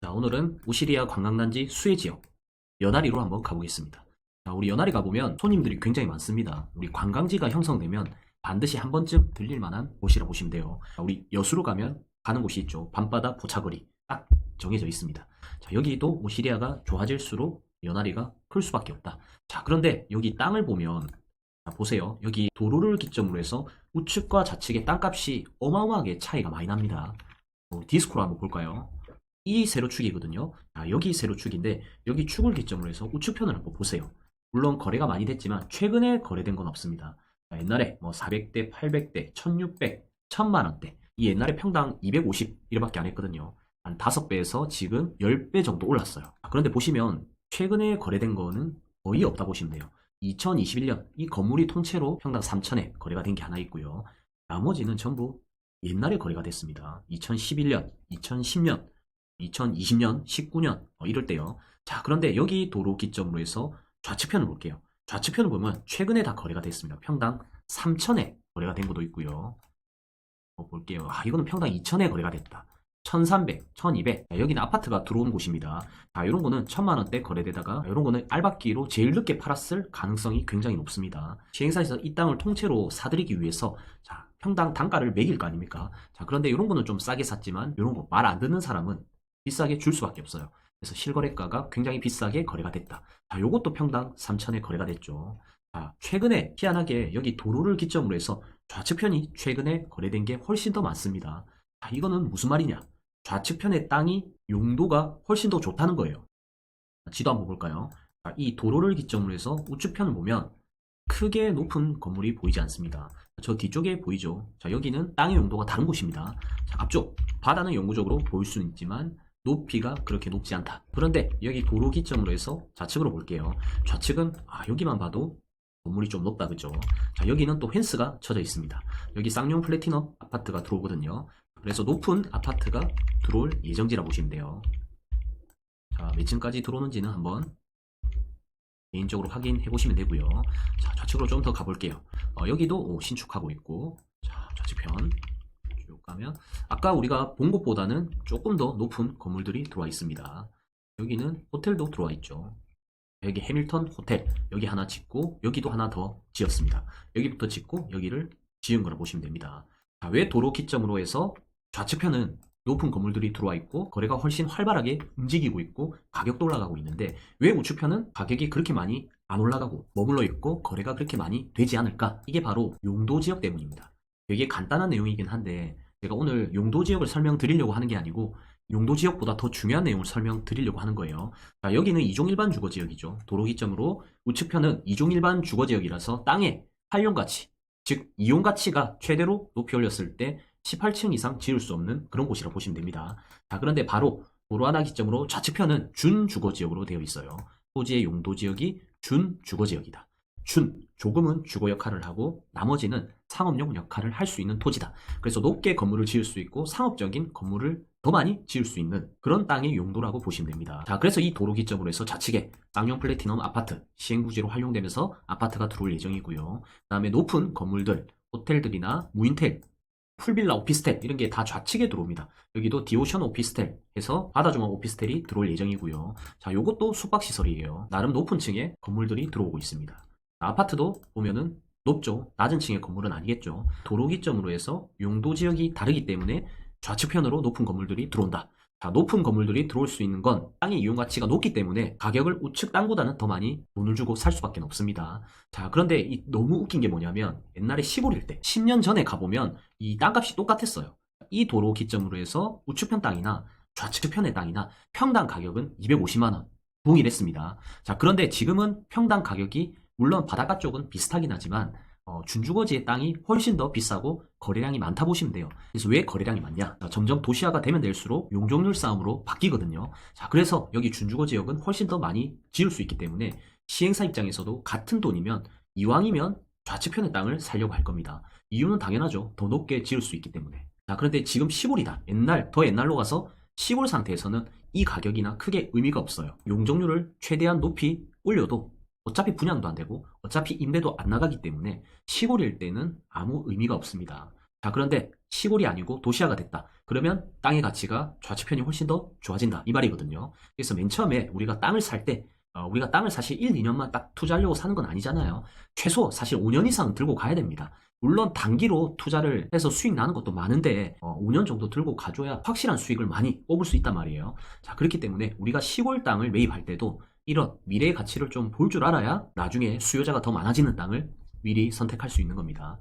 자, 오늘은 오시리아 관광단지 수혜지역 연아리로 한번 가보겠습니다. 자, 우리 연아리 가보면 손님들이 굉장히 많습니다. 우리 관광지가 형성되면 반드시 한 번쯤 들릴 만한 곳이라 보시면 돼요. 자, 우리 여수로 가면 가는 곳이 있죠. 밤바다 포차거리 딱 정해져 있습니다. 자, 여기도 오시리아가 좋아질수록 연아리가 클 수밖에 없다. 자, 그런데 여기 땅을 보면 자, 보세요. 여기 도로를 기점으로 해서 우측과 좌측의 땅값이 어마어마하게 차이가 많이 납니다. 디스코로 한번 볼까요? 이 세로축이거든요. 여기 세로축인데 여기 축을 기점으로 해서 우측편을 한번 보세요. 물론 거래가 많이 됐지만 최근에 거래된 건 없습니다. 옛날에 뭐 400대, 800대, 1600, 1000만원대 이 옛날에 평당 250 이렇게밖에 안 했거든요. 한 5배에서 지금 10배 정도 올랐어요. 그런데 보시면 최근에 거래된 거는 거의 없다 보시면 돼요. 2021년 이 건물이 통째로 평당 3000에 거래가 된 게 하나 있고요. 나머지는 전부 옛날에 거래가 됐습니다. 2011년, 2010년, 2020년, 19년 이럴 때요. 자, 그런데 여기 도로 기점으로 해서 좌측편을 볼게요. 좌측편을 보면 최근에 다 거래가 됐습니다. 평당 3천에 거래가 된 것도 있고요. 볼게요. 이거는 평당 2천에 거래가 됐다. 1300, 1200. 자, 여기는 아파트가 들어온 곳입니다. 자, 이런 거는 1000만원대 거래되다가 이런 거는 알박기로 제일 늦게 팔았을 가능성이 굉장히 높습니다. 시행사에서 이 땅을 통째로 사들이기 위해서 자, 평당 단가를 매길 거 아닙니까? 자, 그런데 이런 거는 좀 싸게 샀지만 이런 거 말 안 듣는 사람은 비싸게 줄 수밖에 없어요. 그래서 실거래가가 굉장히 비싸게 거래가 됐다. 자, 요것도 평당 3천에 거래가 됐죠. 자, 최근에 희한하게 여기 도로를 기점으로 해서 좌측편이 최근에 거래된 게 훨씬 더 많습니다. 자, 이거는 무슨 말이냐? 좌측편의 땅이 용도가 훨씬 더 좋다는 거예요. 지도 한번 볼까요? 자, 이 도로를 기점으로 해서 우측편을 보면 크게 높은 건물이 보이지 않습니다. 저 뒤쪽에 보이죠? 자, 여기는 땅의 용도가 다른 곳입니다. 자, 앞쪽 바다는 영구적으로 보일 수는 있지만 높이가 그렇게 높지 않다. 그런데 여기 도로 기점으로 해서 좌측으로 볼게요. 좌측은 여기만 봐도 건물이 좀 높다, 그죠? 자, 여기는 또 펜스가 쳐져 있습니다. 여기 쌍용 플래티넘 아파트가 들어오거든요. 그래서 높은 아파트가 들어올 예정지라 보시면 돼요. 자, 몇 층까지 들어오는지는 한번 개인적으로 확인해 보시면 되고요. 자, 좌측으로 좀 더 가볼게요. 여기도 신축하고 있고, 자, 좌측편 쭉 가면 아까 우리가 본 곳보다는 조금 더 높은 건물들이 들어와 있습니다. 여기는 호텔도 들어와 있죠. 여기 해밀턴 호텔 여기 하나 짓고 여기도 하나 더 지었습니다. 여기부터 짓고 여기를 지은 거라 보시면 됩니다. 자, 왜 도로 기점으로 해서 좌측편은 높은 건물들이 들어와 있고 거래가 훨씬 활발하게 움직이고 있고 가격도 올라가고 있는데 왜 우측편은 가격이 그렇게 많이 안 올라가고 머물러 있고 거래가 그렇게 많이 되지 않을까? 이게 바로 용도 지역 때문입니다. 되게 간단한 내용이긴 한데 제가 오늘 용도 지역을 설명드리려고 하는 게 아니고 용도 지역보다 더 중요한 내용을 설명드리려고 하는 거예요. 자, 여기는 2종 일반 주거지역이죠. 도로 기점으로 우측편은 2종 일반 주거지역이라서 땅의 활용가치, 즉 이용가치가 최대로 높이 올렸을 때 18층 이상 지을 수 없는 그런 곳이라고 보시면 됩니다. 자, 그런데 바로 도로 하나 기점으로 좌측편은 준주거지역으로 되어 있어요. 토지의 용도지역이 준주거지역이다. 조금은 주거 역할을 하고 나머지는 상업용 역할을 할 수 있는 토지다. 그래서 높게 건물을 지을 수 있고 상업적인 건물을 더 많이 지을 수 있는 그런 땅의 용도라고 보시면 됩니다. 자, 그래서 이 도로 기점으로 해서 좌측에 쌍용 플래티넘 아파트 시행부지로 활용되면서 아파트가 들어올 예정이고요. 그 다음에 높은 건물들, 호텔들이나 무인텔, 풀빌라 오피스텔 이런 게 다 좌측에 들어옵니다. 여기도 디오션 오피스텔 해서 바다중앙 오피스텔이 들어올 예정이고요. 자, 요것도 숙박시설이에요. 나름 높은 층의 건물들이 들어오고 있습니다. 아파트도 보면은 높죠. 낮은 층의 건물은 아니겠죠. 도로 기점으로 해서 용도 지역이 다르기 때문에 좌측편으로 높은 건물들이 들어온다. 자, 높은 건물들이 들어올 수 있는 건 땅의 이용 가치가 높기 때문에 가격을 우측 땅보다는 더 많이 돈을 주고 살 수밖에 없습니다. 자, 그런데 너무 웃긴 게 뭐냐면 옛날에 시골일 때 10년 전에 가보면 이 땅값이 똑같았어요. 이 도로 기점으로 해서 우측편 땅이나 좌측편의 땅이나 평당 가격은 250만원 동일했습니다. 자, 그런데 지금은 평당 가격이 물론 바닷가 쪽은 비슷하긴 하지만 준주거지의 땅이 훨씬 더 비싸고 거래량이 많다 보시면 돼요. 그래서 왜 거래량이 많냐? 자, 점점 도시화가 되면 될수록 용적률 싸움으로 바뀌거든요. 자, 그래서 여기 준주거 지역은 훨씬 더 많이 지을 수 있기 때문에 시행사 입장에서도 같은 돈이면 이왕이면 좌측편의 땅을 살려고 할 겁니다. 이유는 당연하죠. 더 높게 지을 수 있기 때문에. 자, 그런데 지금 시골이다. 더 옛날로 가서 시골 상태에서는 이 가격이나 크게 의미가 없어요. 용적률을 최대한 높이 올려도 어차피 분양도 안 되고 어차피 임대도 안 나가기 때문에 시골일 때는 아무 의미가 없습니다. 자, 그런데 시골이 아니고 도시화가 됐다. 그러면 땅의 가치가 좌측편이 훨씬 더 좋아진다. 이 말이거든요. 그래서 맨 처음에 우리가 땅을 살 때, 우리가 땅을 사실 1, 2년만 딱 투자하려고 사는 건 아니잖아요. 최소 사실 5년 이상은 들고 가야 됩니다. 물론 단기로 투자를 해서 수익 나는 것도 많은데 5년 정도 들고 가줘야 확실한 수익을 많이 뽑을 수 있단 말이에요. 자, 그렇기 때문에 우리가 시골 땅을 매입할 때도 이런 미래의 가치를 좀 볼 줄 알아야 나중에 수요자가 더 많아지는 땅을 미리 선택할 수 있는 겁니다.